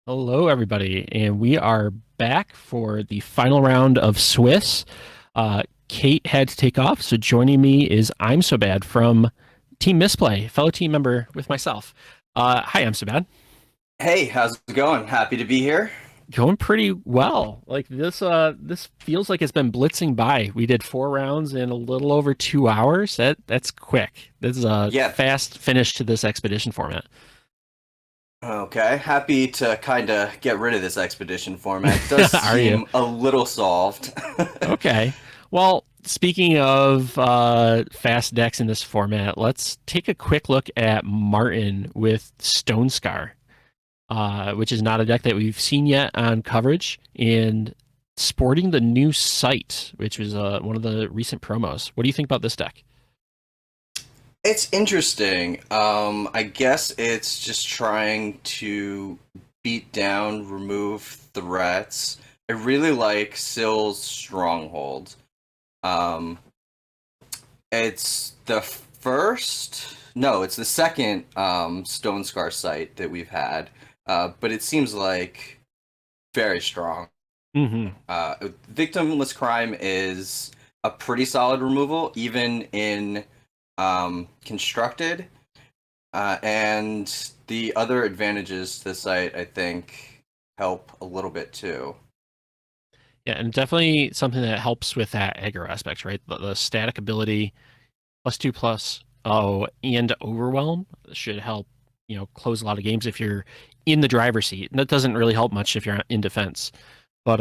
Hello, everybody, and we are back for the final round of Swiss. Kate had to take off, so joining me is I'm So Bad from Team Misplay, fellow team member with myself. Hi, I'm So Bad. Hey, how's it going? Happy to be here. Going pretty well. Like this feels like it's been blitzing by. We did 4 rounds in a little over 2 hours. That's quick. This is a Yeah, fast finish to this expedition format. okay. Happy to kind of get rid of this expedition format. It does Are you? seem a little solved. Okay. Well, speaking of fast decks in this format, let's take a quick look at Marten with Stone Scar, which is not a deck that we've seen yet on coverage, and sporting the new sight, which was one of the recent promos. What do you think about this deck? It's interesting. I guess it's just trying to beat down, remove threats. I really like Sill's Stronghold. Um, it's the first, no, it's the second Stone Scar site that we've had, but it seems like very strong. Hmm. Victimless crime is a pretty solid removal, even in constructed. And the other advantages to the site, I think, help a little bit too. Yeah, and definitely something that helps with that aggro aspect, right? The static ability +2+, oh, and overwhelm should help, close a lot of games if you're in the driver's seat. And that doesn't really help much if you're in defense. But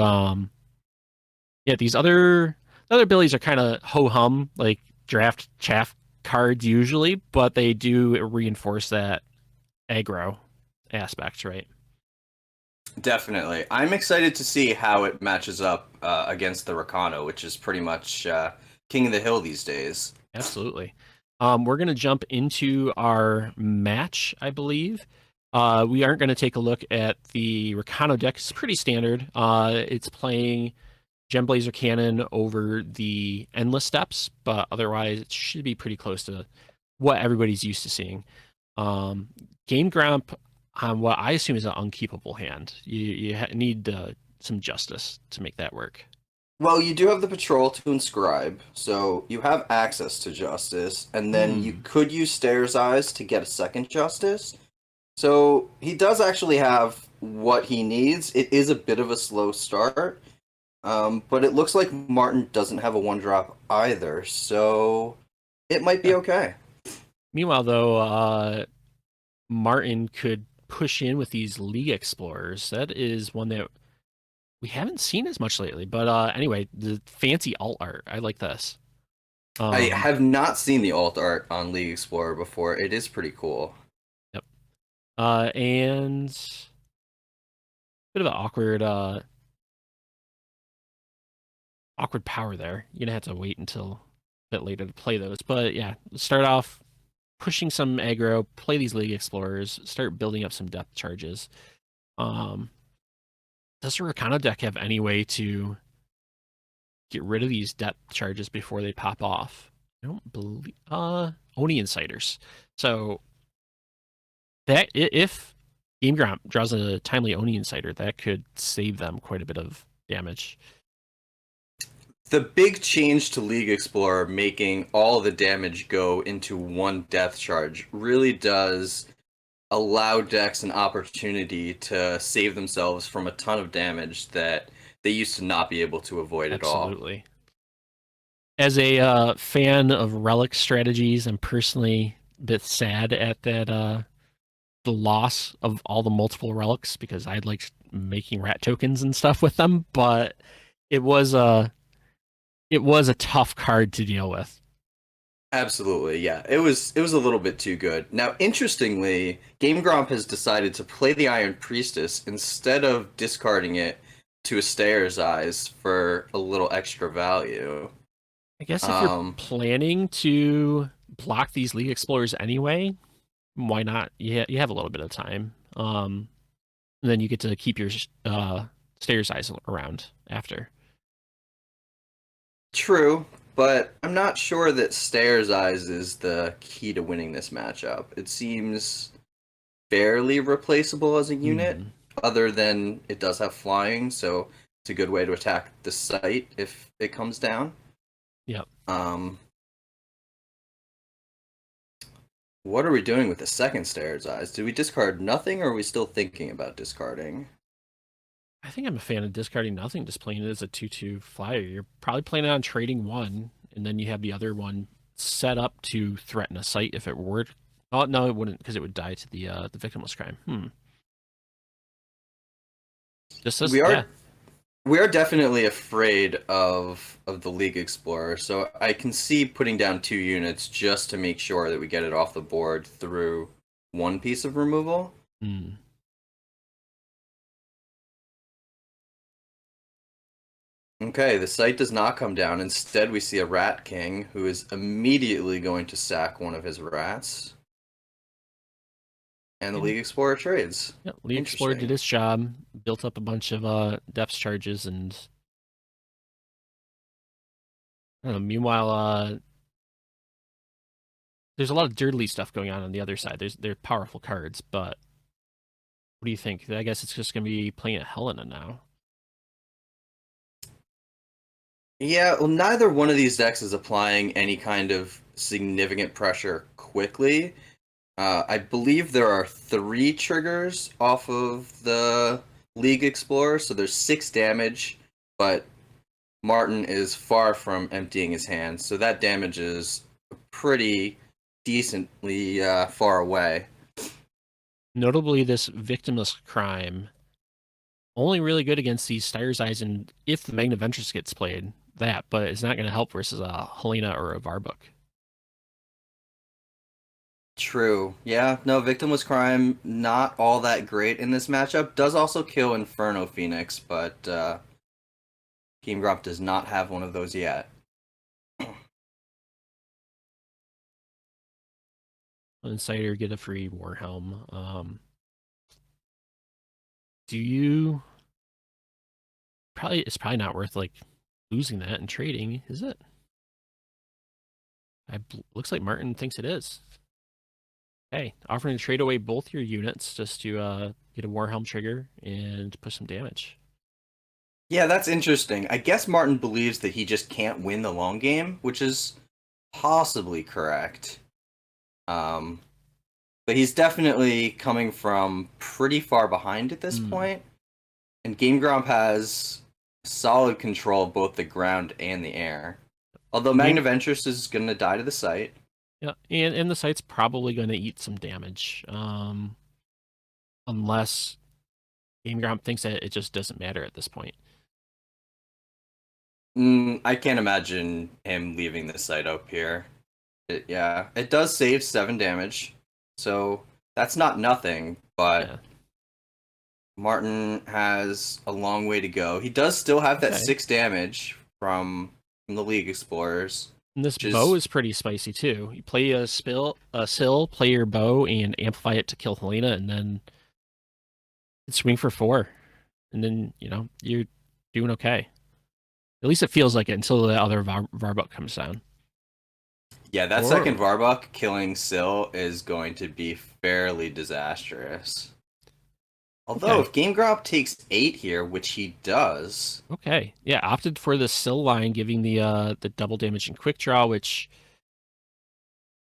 yeah, these other abilities are kind of ho hum, like draft chaff cards usually, but they do reinforce that aggro aspect, right? Definitely. I'm excited to see how it matches up against the Rakano, which is pretty much king of the hill these days. Absolutely. We're going to jump into our match, I believe. We aren't going to take a look at the Rakano deck. It's pretty standard. It's playing Gem Cannon over the Endless Steps, but otherwise it should be pretty close to what everybody's used to seeing. Um, GameGromp on what I assume is an unkeepable hand. You need some justice to make that work. Well, you do have the patrol to inscribe, so you have access to justice, and then you Hmm. could use Stairs Eyes to get a second justice. So he does actually have what he needs. It is a bit of a slow start, but it looks like Martin doesn't have a one drop either, so it might be Yeah. okay. Meanwhile, though, Martin could push in with these League Explorers. That is one that we haven't seen as much lately. But anyway, the fancy alt art. I like this. I Um, have not seen the alt art on League Explorer before. It is pretty cool. yep. And bit of an awkward power there. You're gonna have to wait until a bit later to play those. But yeah, start off pushing some aggro, play these League Explorers, start building up some depth charges. Um, does the Rakano deck have any way to get rid of these depth charges before they pop off? I don't believe Oni Insiders. So that if Game Gromp draws a timely Oni Insider, that could save them quite a bit of damage. The big change to League Explorer, making all the damage go into one death charge, really does allow decks an opportunity to save themselves from a ton of damage that they used to not be able to avoid at all. Absolutely. As a fan of relic strategies, I'm personally a bit sad at that the loss of all the multiple relics because I'd like making rat tokens and stuff with them, but it was a it was a tough card to deal with. Absolutely, yeah. It was a little bit too good. Now, interestingly, GameGromp has decided to play the Iron Priestess instead of discarding it to a Stayer's Eyes for a little extra value. I guess if you're Um, planning to block these League Explorers anyway, why not? You have a little bit of time. And then you get to keep your stairs eyes around after. True, but I'm not sure that Stayer's Eyes is the key to winning this matchup. It seems fairly replaceable as a unit. Hmm. other than it does have flying, so it's a good way to attack the site if it comes down. Yep. Um, what are we doing with the second Stairs Eyes? Did we discard nothing, or are we still thinking about discarding? I think I'm a fan of discarding nothing, just playing it as a 2/2 flyer. You're probably planning on trading one, and then you have the other one set up to threaten a site if it were. Oh no, it wouldn't, because it would die to the victimless crime. Just this, We yeah. are we are definitely afraid of the League Explorer, so I can see putting down 2 units just to make sure that we get it off the board through one piece of removal. Hmm. Okay, the site does not come down. Instead, we see a Rat King who is immediately going to sack one of his rats. And the And League Explorer trades. yeah, League Explorer did Interesting. his job, built up a bunch of depth charges, and I don't know, meanwhile, there's a lot of dirty stuff going on the other side. They're powerful cards, but what do you think? I guess it's just gonna be playing at Helena now. Yeah, well, neither one of these decks is applying any kind of significant pressure quickly. I believe there are 3 triggers off of the League Explorer, so there's 6 damage, but Marten is far from emptying his hands, so that damage is pretty decently far away. Notably, this victimless crime only really good against these Styre's Eyes, and if the Magna Ventress gets played, that, but it's not going to help versus a Helena or a Varbuk. True. Yeah, no, Victimless Crime, not all that great in this matchup. Does also kill Inferno Phoenix, but GameGromp does not have one of those yet. Insider get a free Warhelm. Do you probably it's probably not worth like losing that and trading, is it? Looks like Marten thinks it is. Hey, offering to trade away both your units just to get a Warhelm trigger and push some damage. Yeah, that's interesting. I guess Marten believes that he just can't win the long game, which is possibly correct. Um, but he's definitely coming from pretty far behind at this point, and GameGromp has solid control of both the ground and the air. Although Game, Magnaventress is going to die to the site. yeah, and the site's probably going to eat some damage, unless GameGromp thinks that it just doesn't matter at this point. I can't imagine him leaving the site up here. Yeah, it does save 7 damage, so that's not nothing, but Yeah. Marten has a long way to go. He does still have that Okay. 6 damage from the League Explorers, And this which bow is is pretty spicy too. You play a sill, play your bow, and amplify it to kill Helena, and then swing for 4, and then you're doing okay. At least it feels like it until the other Varbuk comes down. yeah, that second Or Varbuk killing Syl is going to be fairly disastrous. Although okay, if Game Grump takes 8 here, which he does, okay, yeah, opted for the sill line, giving the double damage and quick draw, which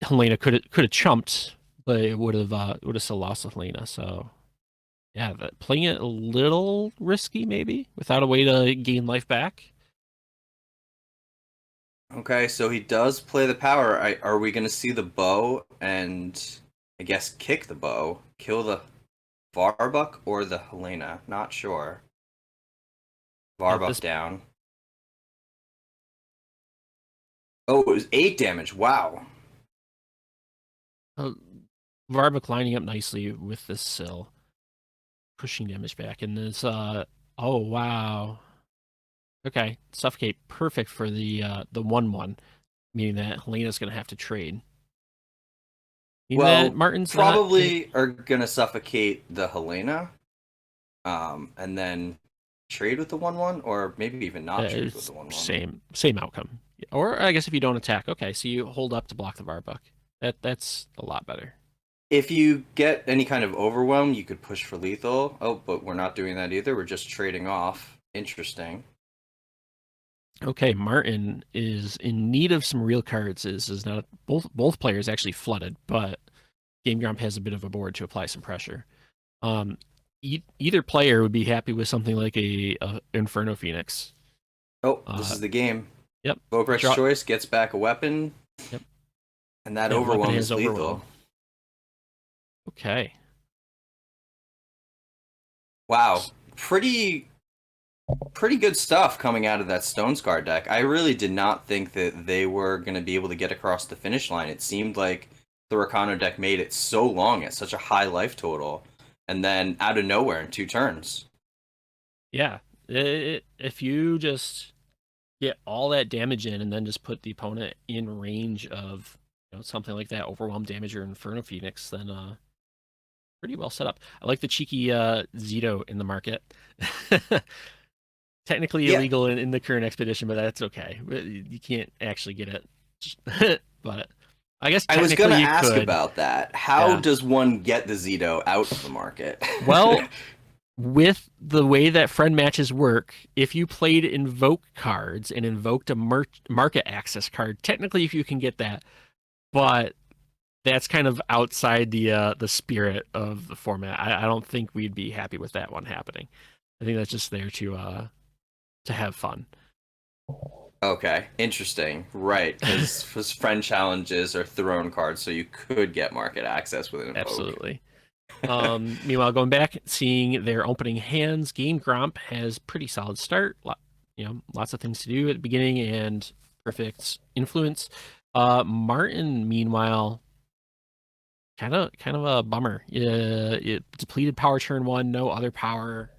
Helena could have chumped, but it would have still lost with Helena. So yeah, playing it a little risky maybe without a way to gain life back. okay, so he does play the power. Are we going to see the bow and I guess kick the bow, kill the Varbuk or the Helena? Not sure. At Varbuk this down. Oh, it was 8 damage. Wow. uh, Varbuk lining up nicely with this sill, pushing damage back, and this oh wow, okay, suffocate, perfect for the 1/1, meaning that Helena's gonna have to trade. Meaning that Well, Marten's not gonna. probably are going to suffocate the Helena, and then trade with the 1/1, or maybe even not trade with It's the 1/1. same outcome. Or I guess if you don't attack, okay, so you hold up to block the Varbuk. That's a lot better. If you get any kind of overwhelm, you could push for lethal. Oh, but we're not doing that either. We're just trading off. Interesting. Okay, Marten is in need of some real cards. Is not both players actually flooded, but GameGromp has a bit of a board to apply some pressure. Um, either player would be happy with something like a Inferno Phoenix. Oh, this Uh, is the game. yep, Bobrek's draw. choice gets back a weapon, Yep, and that yeah, weapon overwhelm has is overwhelm. lethal. Okay, Wow, pretty good stuff coming out of that Stone Scar deck. I really did not think that they were going to be able to get across the finish line. It seemed like the Rakano deck made it so long at such a high life total, and then out of nowhere in 2 turns. yeah. If you just get all that damage in and then just put the opponent in range of something like that overwhelm damage or Inferno Phoenix, then pretty well set up. I like the cheeky Zito in the market. Technically Yeah, illegal in the current expedition, but that's okay. You can't actually get it. But I guess I was going technically to you ask could. about that. How Yeah. does one get the Zito out of the market? Well, with the way that friend matches work, if you played invoke cards and invoked a market access card, technically if you can get that, but that's kind of outside the spirit of the format. I don't think we'd be happy with that one happening. I think that's just there to have fun. Okay, interesting. Right, because friend challenges are throne cards, so you could get market access with an invoke. Absolutely. Meanwhile, going back, seeing their opening hands, GameGromp has pretty solid start. Lots of things to do at the beginning and perfect influence. Marten, meanwhile, kind of a bummer. Yeah, it depleted power turn one, no other power.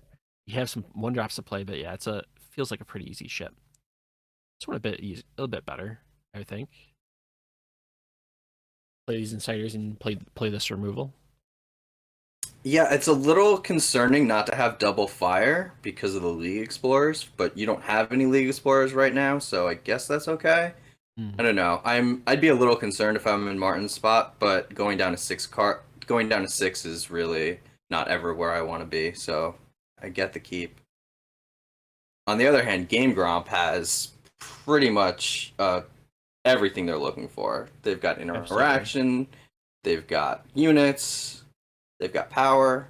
You have some one drops to play, but yeah, feels like a pretty easy ship. This one a little bit better, I think. Play these insiders and play this removal. Yeah, it's a little concerning not to have double fire because of the League Explorers, but you don't have any League Explorers right now, so I guess that's okay. I Mm. don't know. I'd be a little concerned if I'm in Martin's spot, but going down to 6 is really not ever where I want to be, so I get the keep. On the other hand, Game Gromp has pretty much everything they're looking for. They've got Absolutely. interaction, they've got units, they've got power.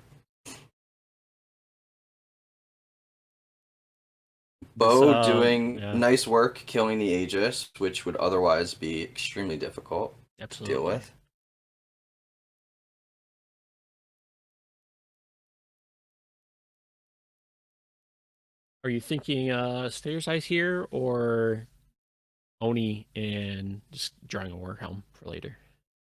This Bo doing yeah, nice work killing the Aegis, which would otherwise be extremely difficult to deal absolutely. with. Are you thinking Stairs Eyes here or Oni and just drawing a Warhelm for later?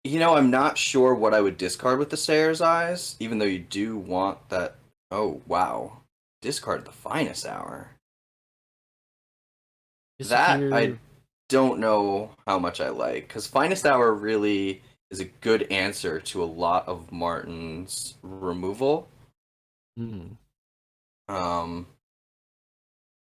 I'm not sure what I would discard with the Sayer's Eyes, even though you do want that. Oh, wow. Discard the Finest Hour. Guess if That I you're don't know how much I like, because Finest Hour really is a good answer to a lot of Martin's removal. hmm, Um,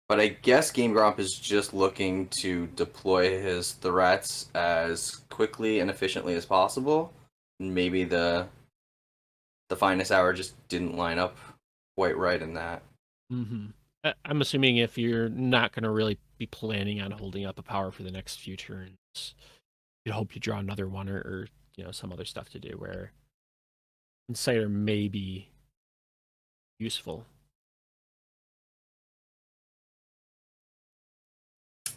but I guess Game Gromp is just looking to deploy his threats as quickly and efficiently as possible. Maybe the Finest Hour just didn't line up quite right in that. mm-hmm. I'm assuming if you're not going to really be planning on holding up a power for the next few turns, you'd hope you draw another one or some other stuff to do where Insider may be useful.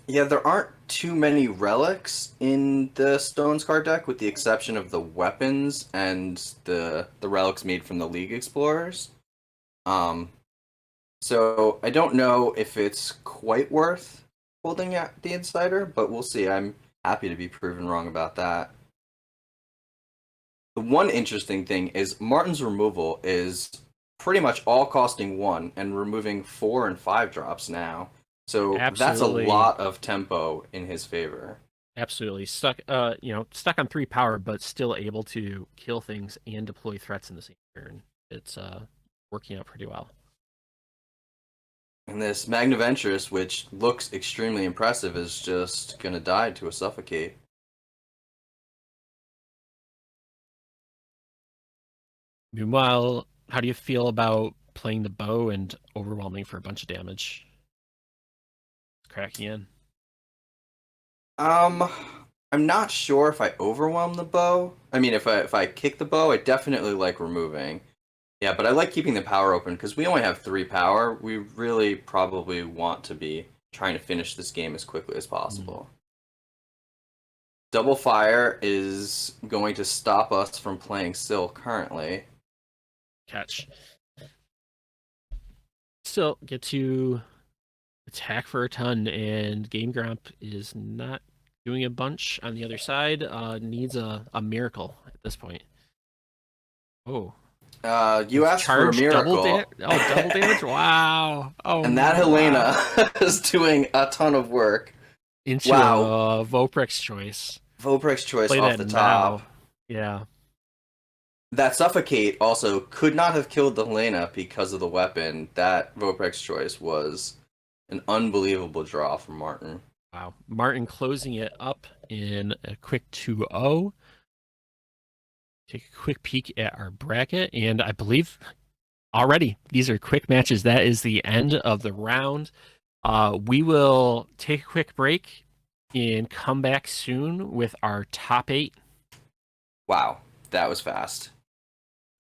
Yeah, there aren't too many relics in the Stone Scar deck, with the exception of the weapons and the relics made from the League Explorers. Um, so I don't know if it's quite worth holding at the Insider, but we'll see. I'm happy to be proven wrong about that. The one interesting thing is Martin's removal is pretty much all costing 1 and removing 4 and 5 drops now. So that's a Absolutely, lot of tempo in his favor. absolutely stuck on 3 power, but still able to kill things and deploy threats in the same turn. It's working out pretty well. And this Magnaventurous, which looks extremely impressive, is just gonna die to a suffocate. Meanwhile, how do you feel about playing the bow and overwhelming for a bunch of damage? Cracking in. Um, I'm not sure if I overwhelm the bow. I mean, if I kick the bow, I definitely like removing. Yeah, but I like keeping the power open because we only have 3 power. We really probably want to be trying to finish this game as quickly as possible. Double fire is going to stop us from playing Syl currently. Catch. Still get to attack for a ton, and GameGromp is not doing a bunch on the other side. Needs a miracle at this point. Oh, You asked for a charge double miracle. damage. Oh, double damage. Wow. Oh, And that wow. Helena is doing a ton of work. Into Wow. a Voprex choice. Voprex choice Play off that the top. now. Yeah. That Suffocate also could not have killed the Helena because of the weapon. That Voprex choice was an unbelievable draw from Marten. Wow. Marten closing it up in a quick 2-0. Take a quick peek at our bracket, and I believe already these are quick matches. That is the end of the round. We will take a quick break and come back soon with our top 8. Wow, that was fast.